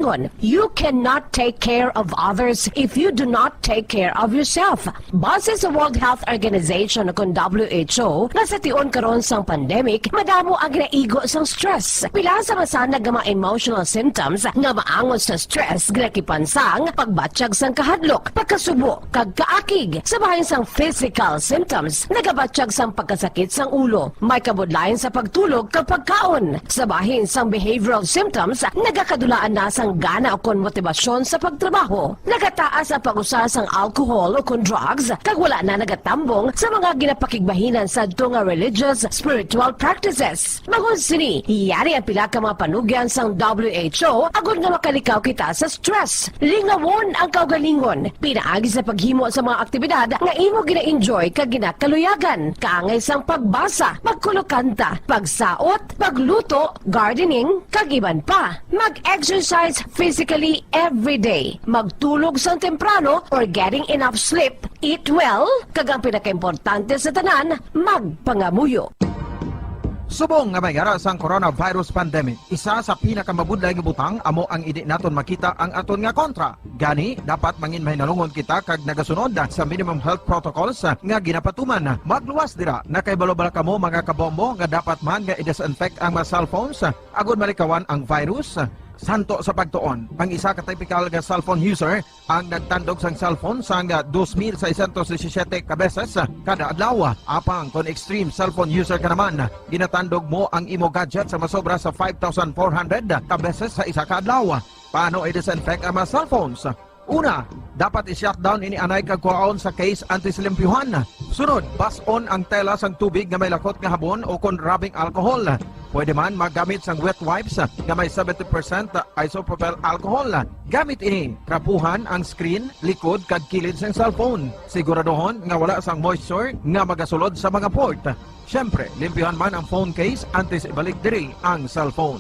kaugalingon, you cannot take care of others if you do not take care of yourself. Base sa World Health Organization kung WHO, na sa tion karon sang pandemic, madamo ang ginaigo sang stress. Pila sa masanag nga mga emotional symptoms nga maangon sa stress ginakipansang pagbatsyag sang kahadlok, pagkasubo, kag kaakig. Sa bahin sang physical symptoms, nagabatsyag sang pagkasakit sang ulo, may kabudlayan sa pagtulog kag pagkaon. Sa bahin sang behavioral symptoms, nagakadulaan na sang gana o kon motibasyon sa pagtrabaho. Nagataas ang pag-usa sang alcohol o kon drugs, kag wala na nagatambong sa mga ginapakigbahinan sa nga religious, spiritual practices. Magun sini, iyari ang pila ka mga panugyan sang WHO agud nga makalikaw kita sa stress. Lingawon ang kaugalingon, pinaagi sa paghimo sa mga aktibidad nga imo gina-enjoy kag ginakaluyagan, kaangay sang pagbasa, pagkulokanta, pagsaot, pagluto, gardening, kag iban pa. Mag-exercise physically every day, magtulog sang temprano or getting enough sleep, eat well, kag ang pinakaimportante sa tanan, magpangamuyo. Subong nga mayara sang coronavirus pandemic, isa sa pinakamabudlay nga butang amo ang idi naton makita ang aton nga kontra. Gani, dapat mangin mahinalungon kita kag nagasunod sa minimum health protocols nga ginapatuman. Magluwas dira na kay balobala kamo mga kabombo nga dapat man nga i-disinfect ang mga cellphones agud malikawan ang virus. Santo sa pagtuon, ang isa ka typical nga cellphone user ang nagtandog sang cellphone sang 2,617 ka beses kada adlaw. Apang kon extreme cellphone user ka naman, ginatandog mo ang imo gadget sa masobra sa 5,400 ka beses sa isa ka adlaw. Paano i-disinfect ang mga cellphones? Una, dapat i-shutdown ini anay kag kuhaon sa case anti-silimpyuhan. Sunod, bas-on ang tela sang tubig nga may lakot nga habon o kon rubbing alcohol. Pwede man magamit sang wet wipes nga may 70% isopropyl alcohol. Gamit ini, trapuhan ang screen, likod kag kilid sang cellphone. Siguraduhon nga wala sang moisture nga magasulod sa mga port. Syempre, limpyuhan man ang phone case antes ibalik diri ang cellphone.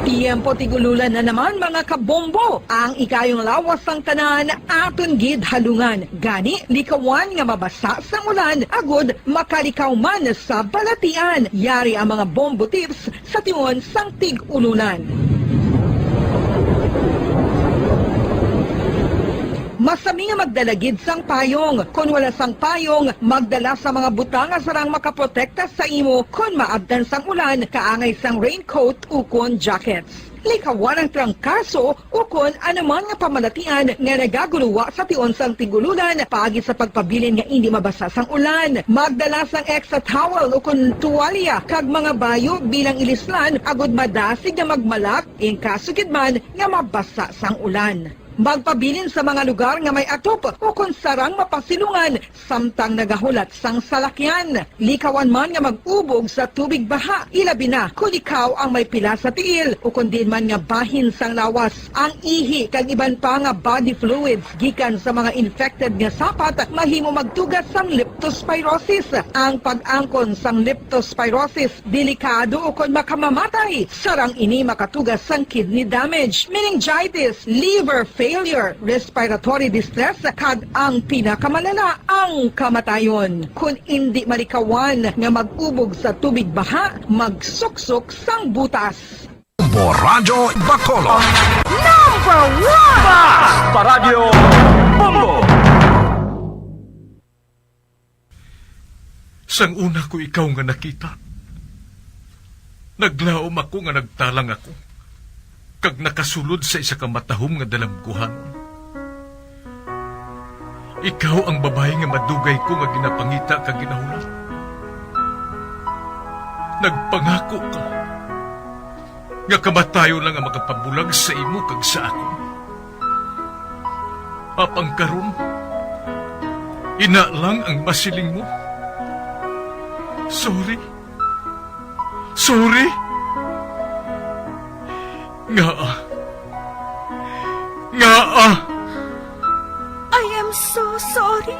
Tiyempo tigululan na naman mga kabombo. Ang ikayong lawas ng tanan aton gid halungan. Gani likawan nga mabasa sa ulan agud makalikaw man sa balatian. Yari ang mga bombo tips sa tiyon sang tig-ulunan. Masami nga magdalagid sang payong. Kung wala sang payong, magdala sa mga butang nga sarang makaprotekta sa imo kung maabdan sang ulan, kaangay sang raincoat o kon jackets. Likawan ang trangkaso o kon anuman nga pamalatian nga nagaguluwa sa tion sang tigululan paagi sa pagpabilin nga hindi mabasa sang ulan. Magdala sang extra towel o kon tuwalya kag mga bayo bilang ilislan agud madasig nga magmalak in kaso gid man nga mabasa sang ulan. Magpabilin sa mga lugar nga may atop o kung sarang mapasilungan samtang nagahulat sang salakyan. Likawan man nga mag-ubog sa tubig baha, ilabi na kung ikaw ang may pila sa tiil o kung din man nga bahin sang lawas. Ang ihi kag iban pa nga body fluids gikan sa mga infected nga sapat mahimo magtugas sang leptospirosis. Ang pag-angkon sang leptospirosis delikado o kung makamamatay. Sarang ini makatugas sang kidney damage, meningitis, liver failure, respiratory distress, kag ang pinakamalala, ang kamatayon. Kung hindi malikawan nga mag-ubog sa tubig baha, magsuksok sang butas. Radyo Bacolod. Number 1! Basta Radyo Bombo! Sang una ko ikaw nga nakita, naglaom ako nga nagtalang ako. Kag nakasulod sa isa ka matahom nga dalangguhan. Ikaw ang babae nga madugay ko nga ginapangita kag ginahulat. Nagpangako ka nga kamatayo lang ang makapabulag sa imo kag sa ako. Apang karon, ina lang ang masiling mo. Sorry. Nga. I am so sorry.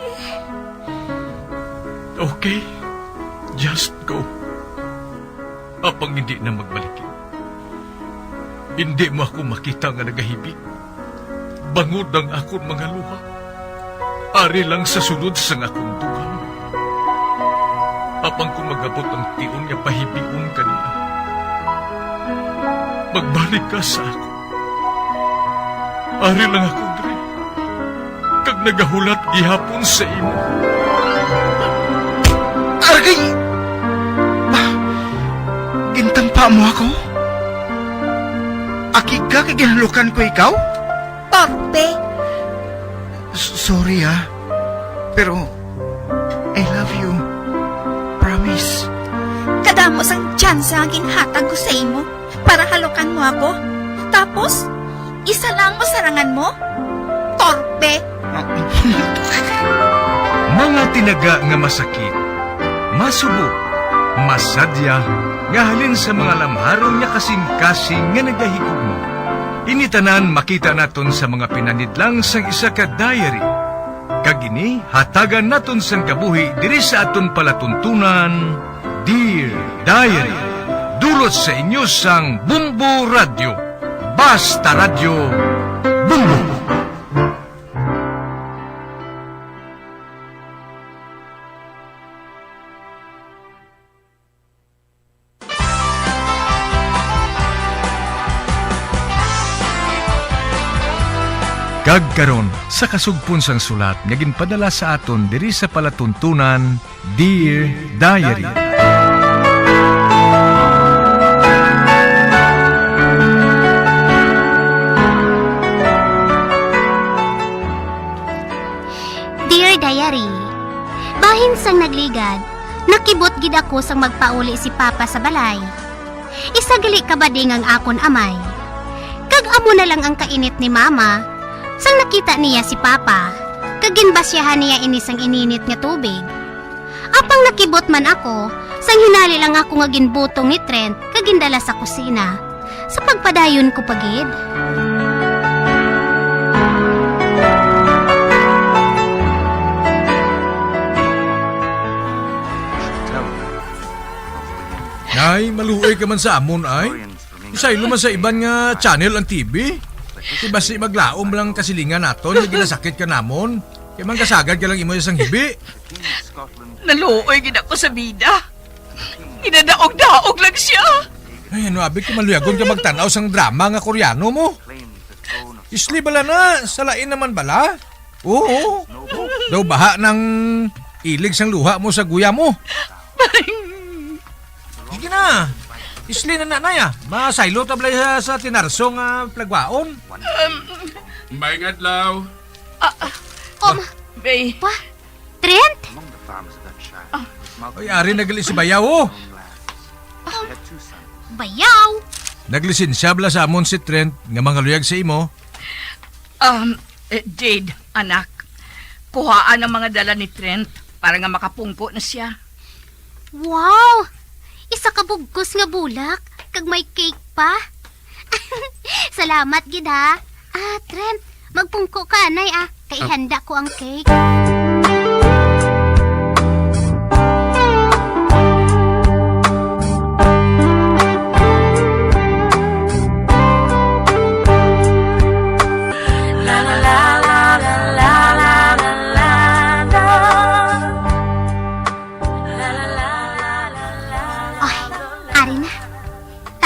Okay, just go. Apang hindi na magbalikin. Hindi mo ako makita nga nagahibig. Bangod ang akong mga luha. Ari lang sa sunod sa akong duha. Apang kung magabot ang tion nga pahibion kanila. Magbalik ka sa ako. Ari lang ako, Dre. Kag nagahulat gihapon sa imo. Argay! Gintampa mo ako? Aki ka kay ginalukan ko ikaw? Torpe. Sorry pero I love you. Promise. Kadamos ang tsansa ang ginhatag ko sa imo para halukan mo ako. Tapos, isa lang masarangan mo? Torpe. Mga tinaga nga masakit, masubo, masadya, nga halin sa mga lamharon nga kasing-kasing nga nagahigugma. Initanan makita naton sa mga pinanidlang sang isa ka diary. Kagini, hatagan naton sang kabuhi diri sa aton palatuntunan, Dear Diary. Dulot sa inyo sang Bumbo Radio. Basta Radio Bumbo. Kagkaron sa kasugpon sang sulat nga ginpadala sa aton diri sa palatuntunan, Dear Diary. Dear Diary, bahin sang nagligad, nakibot gid ako sang magpauli si Papa sa balay. Isagali kabading ang akon amay. Kag amo na lang ang kainit ni Mama. Sang nakita niya si Papa, kaginbasyahan niya inisang ininit nga tubig. Apang nakibot man ako, sang hinali lang ako nga ginbutong ni Trent kagindala sa kusina. Sa pagpadayon ko pagid. Nay, maluoy ka man sa amon ay. Isaylo man sa iban nga channel ang TV. Diba si maglaom lang kasilingan naton, nga ginasakit ka namon. Kaya man kasagad ka lang imo isang hibi. Naluoy gid ako sa bida. Ginadaog-daog lang siya. Ay, ano abi, kumaluyagon ka magtanaw sang drama nga Koreano mo. Isli bala na, salain naman bala. Oo. Daw baha ng ilig sang luha mo sa guya mo. Sige na. Isli na nanay masaylo tablay sa tinarsong plagwaon. May adlaw. Bay. Pa? Trent? Ay, ari nagali si Bayaw oh. Bayaw? Naglisensya bala sa amon si Trent nga mga luyag sa imo. Jade, anak. Kuhaan ang mga dala ni Trent para nga makapungko na siya. Wow! Isa ka bugkos nga bulak, kag may cake pa. Salamat gid ha. Trent, magpungko ka nay kay handa ko ang cake.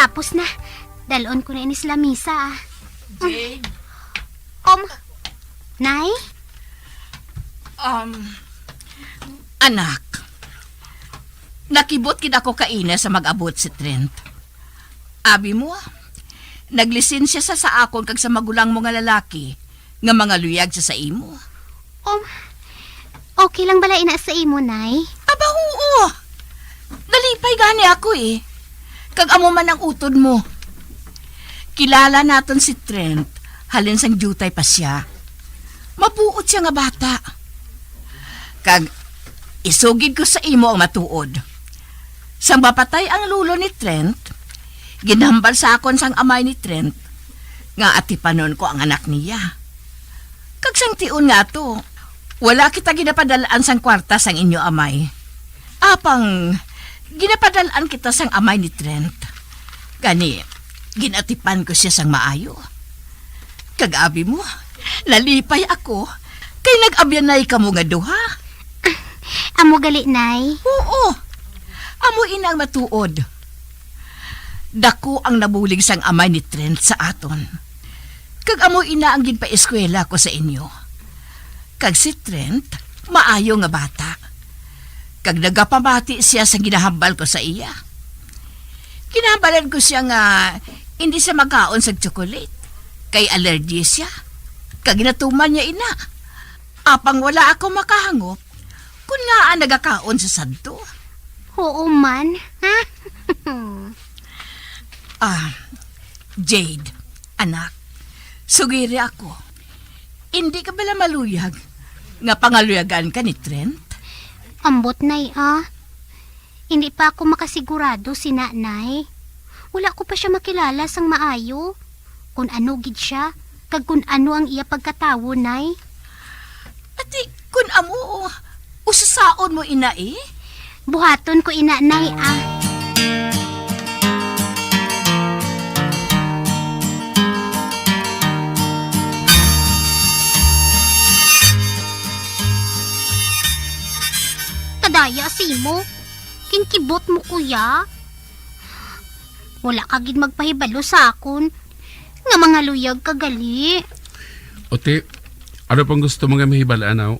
Tapos na. Dalon ko na inis lamisa Jade? Nay? Anak. Nakibot kid ako kaina sa mag-abot si Trent. Abi mo, naglisensya sa akon kag sa magulang mo nga lalaki nga mga luyag sa imo. Okay lang bala ina sa imo, Nay? Aba, oo. Nalipay gani ako Kag amo man ang utod mo. Kilala naton si Trent, halin sang jutay pa siya. Mabuot siya nga bata. Kag isugid ko sa imo ang matuod. Sang mapatay ang lulo ni Trent, ginhambal sa akon sang amay ni Trent, nga atipanon ko ang anak niya. Kag sang tiun nga to, wala kita ginapadalaan sang kwarta sang inyo amay. Apang ginapadalaan kita sang amay ni Trent. Gani, ginatipan ko siya sang maayo. Kagabi mo, nalipay ako Kay nag-abyanay ka mo nga duha. Amo gali, nay. Oo. Amo ina ang matuod. Dako ang nabulig sang amay ni Trent sa aton. Kag amo ina ang ginpa-eskwela ko sa inyo. Kag si Trent, maayo nga bata. Kag nagapamati siya sa ginahambal ko sa iya. Kinahambalan ko siya nga hindi siya magkaon sa chocolate. Kay allergy siya. Kag ginatuman niya ina. Apang wala ako makahangop, kun nga ang nagakaon sa santo. Oo man. Ha? Jade, anak, sugiri ako. Hindi ka bala maluyag nga pangaluyagan ka ni Trent? Ambot, nay, ah. Hindi pa ako makasigurado si nanay. Wala ko pa siya makilala sang maayo. Kung ano gid siya, kag kung ano ang iya pagkatawo, nay. Ati, kun amo, usasaon mo ina eh? Buhaton ko ina, nay, ah. Tadaya, Simo. Kinkibot mo, kuya. Wala kagid magpahibalo sa akon. Nga mga luyag kagali. Ote, ano pang gusto mga mahibalaan aw?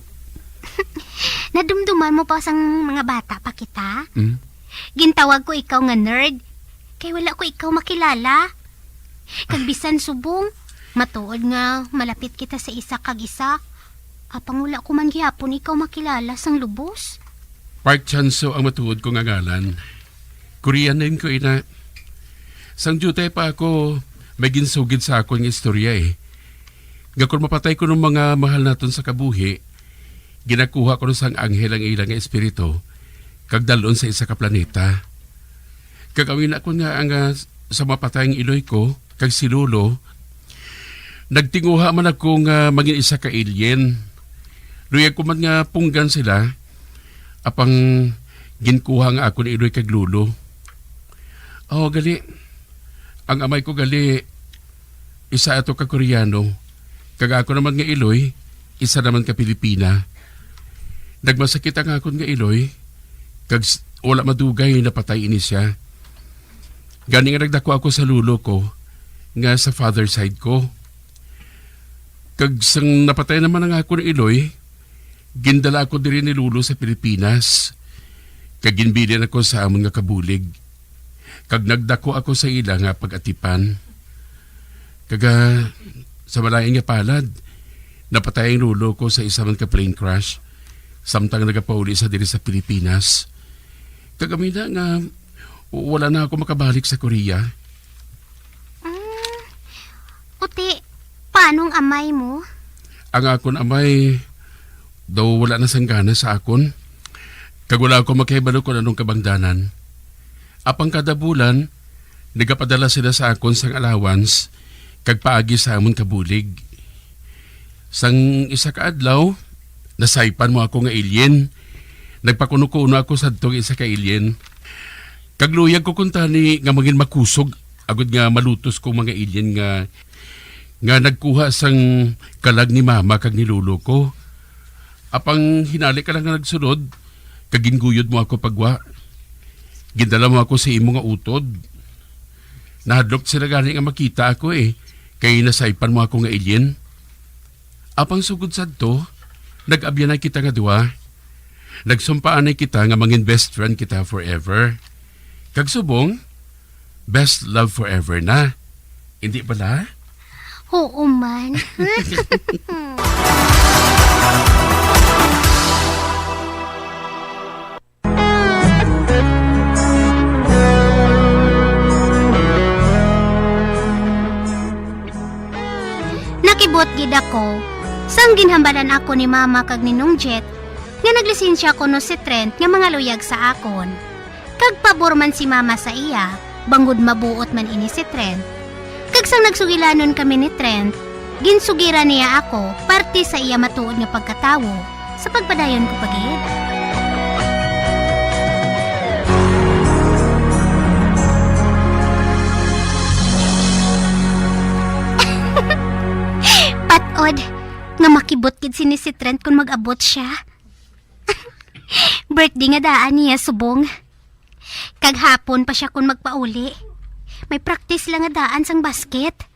Nadumduman mo pa sang mga bata pa kita? Hmm? Gintawag ko ikaw nga nerd. Kay wala ko ikaw makilala. Kag bisan subong, matuod nga malapit kita sa isa kag isa. Apang wala ko man gihapon ikaw makilala sang lubos. Park Chanso ang matuod ko nga ngalan. Korean din ko ina. Sang jutay pa ako, may ginsugid sa akong istorya eh. Nga kung mapatay ko ng mga mahal naton sa kabuhi, ginakuha ko ng sang anghel ang ilang nga espiritu, kag dalon sa isa ka planeta. Kagawin ako nga ang sa mapatay ang iloy ko, kag si Lolo, nagtinguha man ako nga maging isa ka alien. Luyag ko man nga punggan sila, apang ginkuha nga ako ni iloy kag Lolo. Oh, gali. Ang amay ko gali, isa ato ka Koreano, kag ako naman nga iloy, isa naman ka Pilipina. Nagmasakit ang akon nga iloy, kag wala madugay napatay ini siya. Gani nga nagdako ako sa lulo ko, nga sa father side ko. Kag sang napatay naman ang akon iloy, gindala ako diri ni Lulo sa Pilipinas. Kag ginbilian ako sa amon nga kabulig. Kag nagdako ako sa ila nga pag-atipan. Kaga sa malaing nga palad, napatay ang Lulo ko sa isa man ka plane crash. Samtang nagapauli sa diri sa Pilipinas. Kagamina nga wala na ako makabalik sa Korea. Uti, paanong amay mo? Ang akon amay daw wala na sanggana sa akon. Kag wala ako makahibalo kung anong kabangdanan. Apang kada bulan, nagapadala sila sa akon sang allowance kag paagi sa amon kabulig. Sang isa ka adlaw, nasaypan mo ako nga alien. Nagpakuno-kuno ako sa tong isa ka alien. Kagluyag ko kuntani nga maging makusog agud nga malutos ko mga alien nga nagkuha sang kalag ni mama kag ni Lolo ko. Apang hinali ka lang nga nagsunod, kag ginguyod mo ako pagwa. Gindala mo ako sa imo nga utod. Nahadlok sila gani nga makita ako eh, kay nasaypan mo ako nga alien. Apang sugod sad to, nag-abyanay kita nga duwa. Nagsumpaanay kita nga mangin best friend kita forever. Kag subong, best love forever na. Hindi pala? Oo man. Nakibot gid ako. Sang ginhambalan ako ni Mama kag Ninong Jet, nga naglisensya ko no si Trent nga mga luyag sa akon. Kag pabor man si Mama sa iya, bangod mabuot man ini si Trent. Kag sang nagsugilanon kami ni Trent, ginsugira niya ako parte sa iya matuod nga pagkatawo sa pagpadayon ko pagid. Patod, nga makibot gid sini si Trent kung mag-abot siya. Birthday nga daan niya subong. Kaghapon pa siya kung magpauli. May practice lang nga daan sang basket.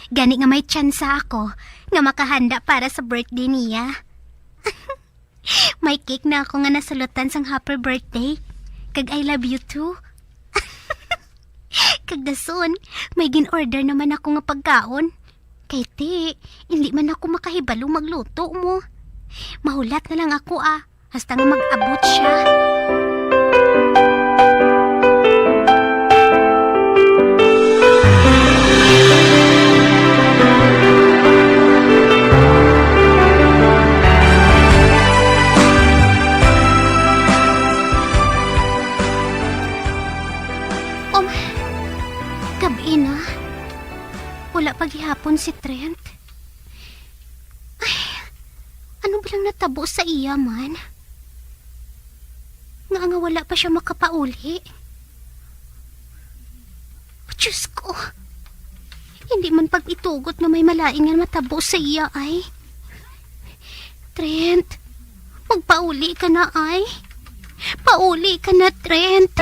Gani nga may tsansa ako nga makahanda para sa birthday niya. May cake na ako nga nasulutan sang happy birthday. Kag I love you too. Kag dason, may gin-order naman ako nga pagkaon. Kay ti, hindi man ako makahibalo magluto mo. Mahulat na lang ako hasta nga mag-abot siya. Gabi na. Wala paghihapon si Trent. Ay, ano ba lang natabo sa iya man? Nga wala pa siya makapauli. Diyos ko. Hindi man pag itugot na may malain nga matabo sa iya ay. Trent, magpauli ka na ay. Pauli ka na, Trent.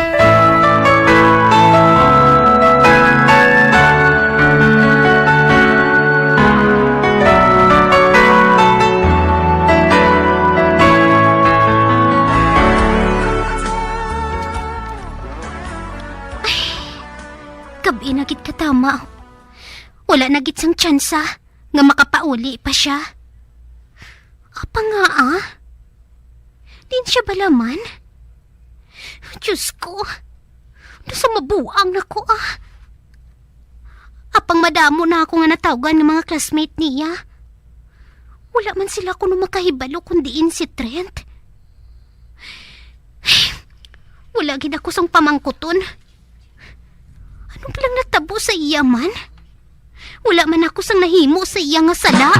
Gabi na gid katama. Wala na gid sang tsansa nga makapauli pa siya. Apa nga Din siya balaman? Diyos ko. Nasa mabuang na ko Apang madamo na ako nga natawgan ng mga classmate niya. Wala man sila kuno makahibalo kundiin si Trent. Wala gid ako sang pamangkuton. Ano palang natabo sa iya man? Wala man ako sang nahimo sa iya nga sala.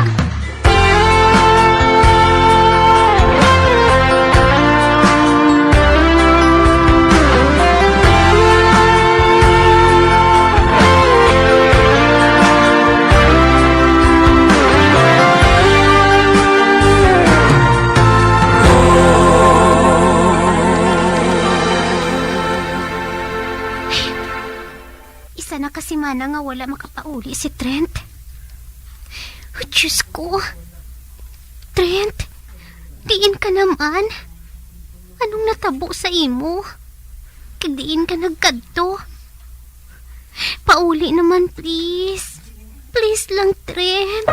Isa na kasi mana nga wala makapauli si Trent. Oh, Diyos ko. Trent, diin ka naman. Anong natabo sa imo? Kagdiin ka nagkadto. Pauli naman, please. Please lang, Trent.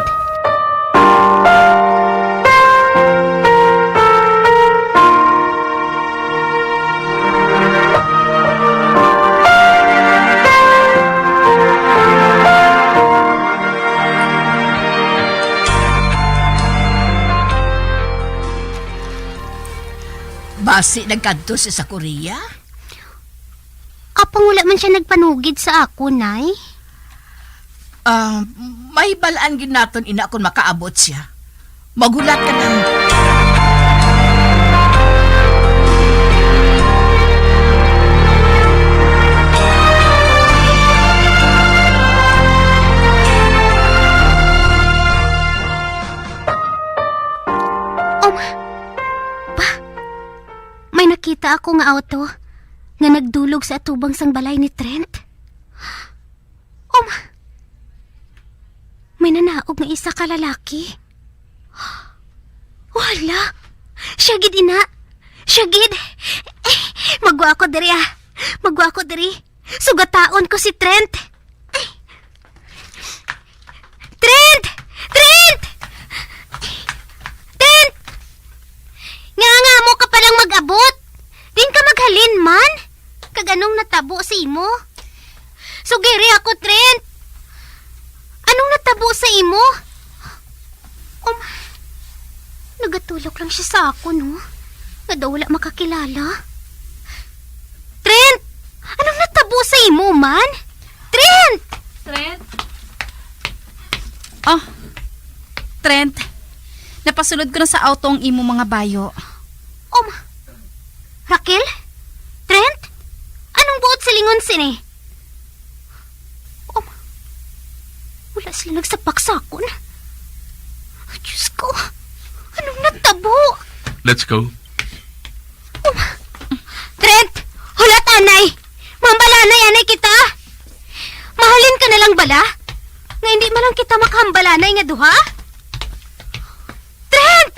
Basi nagkadto siya sa Korea? Apang wala man siya nagpanugid sa ako, Nay. May balaan gid naton ina kung makaabot siya. Magulat ka lang. Nakita ako nga auto nga nagdulog sa atubang sang balay ni Trent. May nanaog nga isa ka lalaki. Wala. Siya gid ina. Siya gid. Magwa ako diri Magwa ako diri. Sugataon ko si Trent. Trent! Trent! Trent! Nga mo ka palang mag-abot. Din ka maghalin man? Kaganong natabo sa imo? Sugiri ako, Trent. Anong natabo sa imo? Nagatulog lang siya sa ako, no? Nga daw wala makakilala. Trent! Anong natabo sa imo, man? Trent! Trent? Trent. Napasulod ko na sa auto ang imo mga bayo. Raquel? Trent? Anong buot sa lingon sini? Wala sila nagsapaksa akon. Diyos ko, anong natabo? Let's go. Trent, hulat anay. Mambalanay anay kita. Mahalin ka na lang bala? Nga hindi malang kita makahambalanay nga duha? Trent!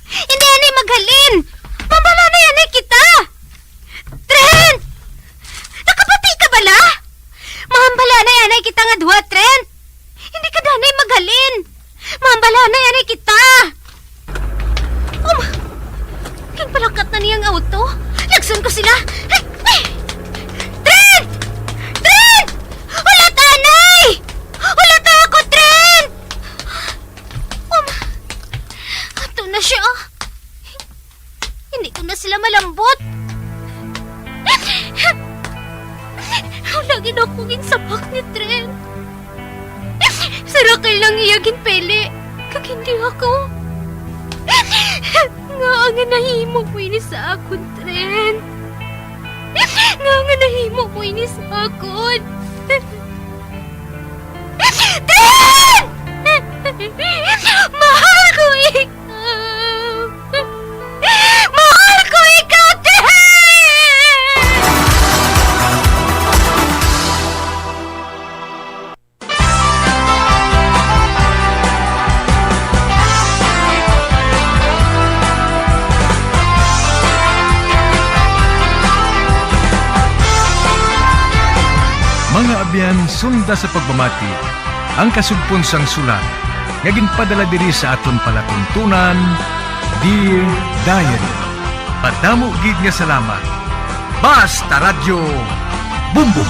Hindi anay maghalin. Mambalanay anay kita. Trent! Nakapati ka bala? Mahambalanay anay kita nga duha, Trent. Hindi ka danay maghalin. Mahambalanay anay kita. King palakat na niyang auto. Lagsan ko sila. Trent! Trent! Wala ka, anay! Wala ka ako, Trent! Ato na siya. Hindi ko na sila malambot. Lagi na akong sapak ni Trent. Sarakal lang iyagin pele. Kag hindi ako. Nga nga nahimo mo ini sa akon, Trent. Nga nahimo mo ini sa akon. Trent! Mahal ko ikaw. Mahal ko ikaw, Trent! Mga abyan, sunda sa pagmamati, ang kasugpon sang sulat, nga ginpadala diri sa aton palatuntunan, Dear Diary. Padamo gid nga salamat. Basta Radyo Bumbum.